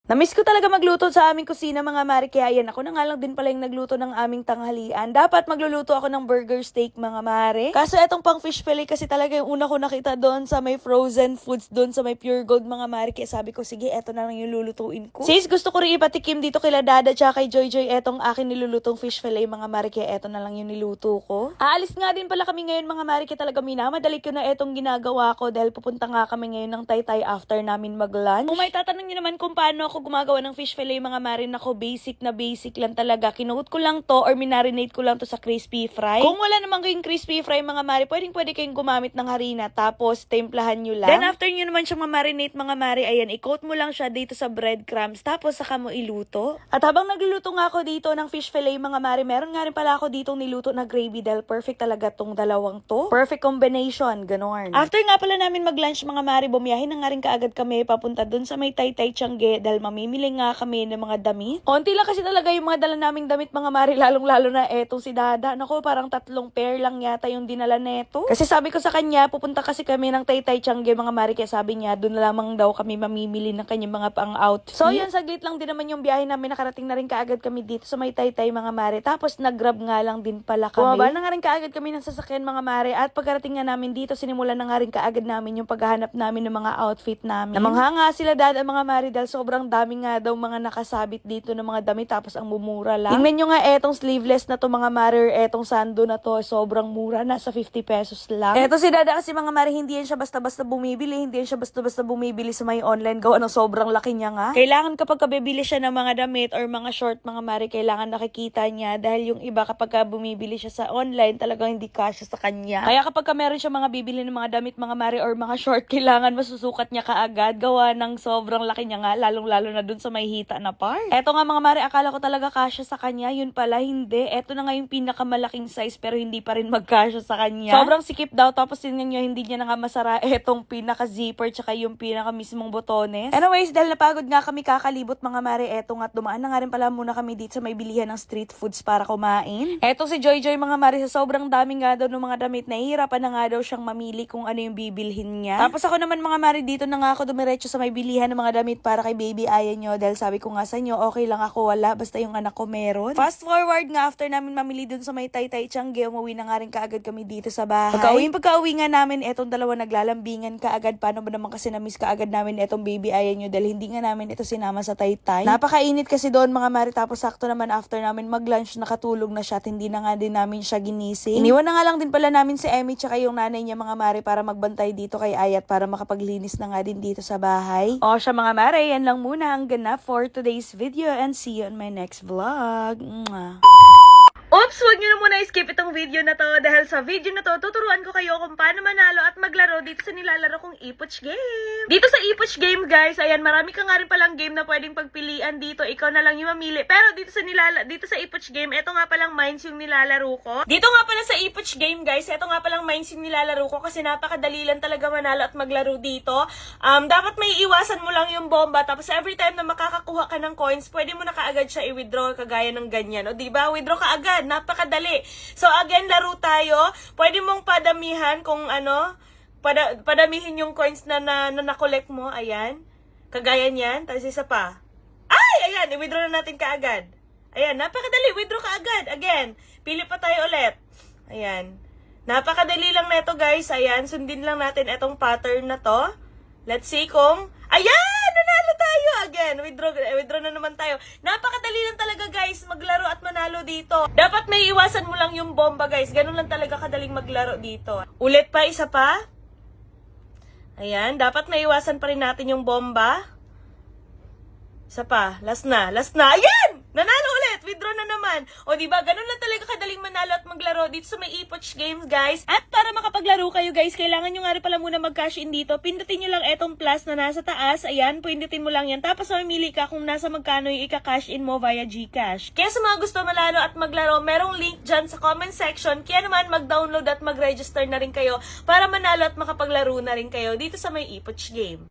Namiss ko talaga magluto sa aming kusina mga mare, kaya yan ako na nga lang din pala yung nagluto ng aming tanghalian. Dapat magluluto ako ng burger steak mga mare. Kaso etong pang fish fillet kasi talaga yung una ko nakita doon sa may frozen foods doon sa may Pure Gold mga mare. Kaya sabi ko sige eto na lang yung lulutuin ko. Sis gusto ko rin ipatikim dito kila Dada tsaka kay Joy Joy etong akin nilulutong fish fillet mga mare. Kaya eto na lang yung niluto ko. Aalis nga din pala kami ngayon mga mare, kaya talaga minamadali ko na etong ginagawa ko dahil pupunta nga kami ngayon ng Taytay after namin mag-lunch. Kung may tatanong nyo naman kung paano ako gumagawa ng fish fillet mga marin, ako basic lang talaga. Kinuot ko lang to or minarinate ko lang to sa crispy fry. Kung wala naman kayong crispy fry mga mari, pwede kayong gumamit ng harina tapos templahan nyo lang. Then after nyo naman siyang marinate mga mari, ayan, i-coat mo lang siya dito sa breadcrumbs tapos saka mo iluto. At habang nagluluto nga ako dito ng fish fillet mga mari, meron nga rin pala ako ditong niluto na gravy dahil perfect talaga tong dalawang to. Perfect combination, ganon. After nga pala namin mag-lunch mga mari, bumiyahin na nga rin kaagad kami papunta dun sa may Taytay Tiangge dahil mamimili nga kami ng mga damit. Onti lang kasi talaga yung mga dala naming damit mga mari, lalong-lalo na etong si Dada. Naku, parang 3 pair lang yata yung dinala neto. Kasi sabi ko sa kanya, pupunta kasi kami ng Taytay Tiangge mga mari, kaya sabi niya, doon na lamang daw kami mamimili ng kanyang mga pang-outfit. So yan, saglit lang din naman yung biyahe namin, nakarating na rin kaagad kami dito sa may Taytay mga mari. Tapos nag-grab nga lang din pala kami. Bumaba na nga rin kaagad kami ng sasakyan mga mari, at pagkarating nga namin dito, sinimulan na nga rin kaagad namin yung paghahanap namin ng mga outfit namin. Namangha nga sila Dada mga mari dahil sobrang dami nga daw mga nakasabit dito ng mga damit tapos ang mumura lang. Tingnan nyo nga etong sleeveless na to mga mari, etong sando na to, sobrang mura, nasa 50 pesos lang. Eto si Dada kasi mga mari, hindi yan siya basta-basta bumibili, hindi yan siya basta-basta bumibili sa may online, gawa ng sobrang laki niya nga. Kailangan kapag kabibili siya ng mga damit or mga short mga mari, kailangan nakikita niya dahil yung iba kapag bumibili siya sa online, talagang hindi kasya sa kanya. Kaya kapag meron siya mga bibili ng mga damit mga mari or mga short, kailangan masusukat niya kaagad, gawa ng sobrang laki niya nga, lalong-lalo na dun sa may hita na part. Eto nga mga mare, akala ko talaga kasya sa kanya, yun pala hindi. Eto na nga yung pinakamalaking size pero hindi pa rin magkasya sa kanya. Sobrang sikip daw, tapos tingnan nyo, hindi niya na nga masara etong pinaka-zipper tsaka yung pinaka-mismong botones. Anyways, dahil napagod nga kami kakalibot mga mare, eto nga, dumaan na nga rin pala muna kami dito sa may bilihan ng street foods para kumain. Eto si Joy Joy mga mare, sa sobrang dami nga daw ng mga damit, nahihirapan na nga daw siyang mamili kung ano yung bibilhin niya. Tapos ako naman mga mare, dito na nga ako dumiretso sa may bilihan ng mga damit para kay baby Aya nyo, dahil sabi ko nga sa inyo, okay lang ako wala, basta yung anak ko meron. Fast forward nga, after namin mamili dun sa may Taytay Tiangge, umuwi na nga rin kaagad kami dito sa bahay. Pagka-uwi nga namin, etong dalawa naglalambingan kaagad. Paano ba naman kasi na-miss kaagad namin etong baby Aya nyo dahil hindi nga namin ito sinama sa Taytay. Napakainit kasi doon mga mari, tapos sakto naman after namin mag-lunch, nakatulog na siya at hindi na nga din namin siya ginising. Iniwan na nga lang din pala namin si Emmy tsaka yung nanay niya mga mari para magbantay dito kay Ayat para makapaglinis na nga din dito sa bahay. O siya mga mari, yan lang muna ang ganap for today's video and see you on my next vlog. Mwah. Oops! Huwag nyo na muna skip itong video na to dahil sa video na to, tuturuan ko kayo kung paano manalo at maglaro dito sa nilalaro kong Epoch Game. Dito sa Epoch Game guys, ayan, marami ka nga rin palang game na pwedeng pagpilian dito. Ikaw na lang yung mamili. Pero dito sa Epoch Game, eto nga palang Mines yung nilalaro ko. Dito nga pala sa Epoch Game guys, eto nga palang Mines yung nilalaro ko kasi napakadali lang talaga manalo at maglaro dito. Dapat may iwasan mo lang yung bomba, tapos every time na makakakuha ka ng coins, pwede mo na kaagad siya i-withdraw kagaya ng ganyan. O diba? Withdraw ka agad. Napakadali. So again, laro tayo. Pwede mong padamihan kung ano, padamihin yung coins na na-collect mo. Ayan. Kagaya niyan. Tapos isa pa. Ay! Ayan. I-withdraw na natin kaagad. Ayan. Napakadali. Withdraw ka agad. Again. Pili pa tayo ulit. Ayan. Napakadali lang na ito guys. Ayan. Sundin lang natin itong pattern na to. Let's see kung... Ayan! Nanalo tayo! Again, withdraw na naman tayo. Napakadali lang talaga guys, maglaro at manalo dito. Dapat may iwasan mo lang yung bomba guys. Ganun lang talaga kadaling maglaro dito. Ulit pa, isa pa. Ayan, dapat may iwasan pa rin natin yung bomba. Isa pa, last na. Ayan! Nanalo ulit! Withdraw na naman. O diba, ganun lang talaga kadaling manalo at maglaro dito sa may Epoch Games guys. At para makapaglaro kayo guys, kailangan nyo nga rin pala muna mag-cash in dito. Pindutin nyo lang etong plus na nasa taas. Ayan, pindutin mo lang yan. Tapos mamimili ka kung nasa magkano yung ika-cash in mo via GCash. Kaya sa mga gusto manalo at maglaro, merong link dyan sa comment section. Kaya naman mag-download at mag-register na rin kayo para manalo at makapaglaro na rin kayo dito sa may Epoch Game.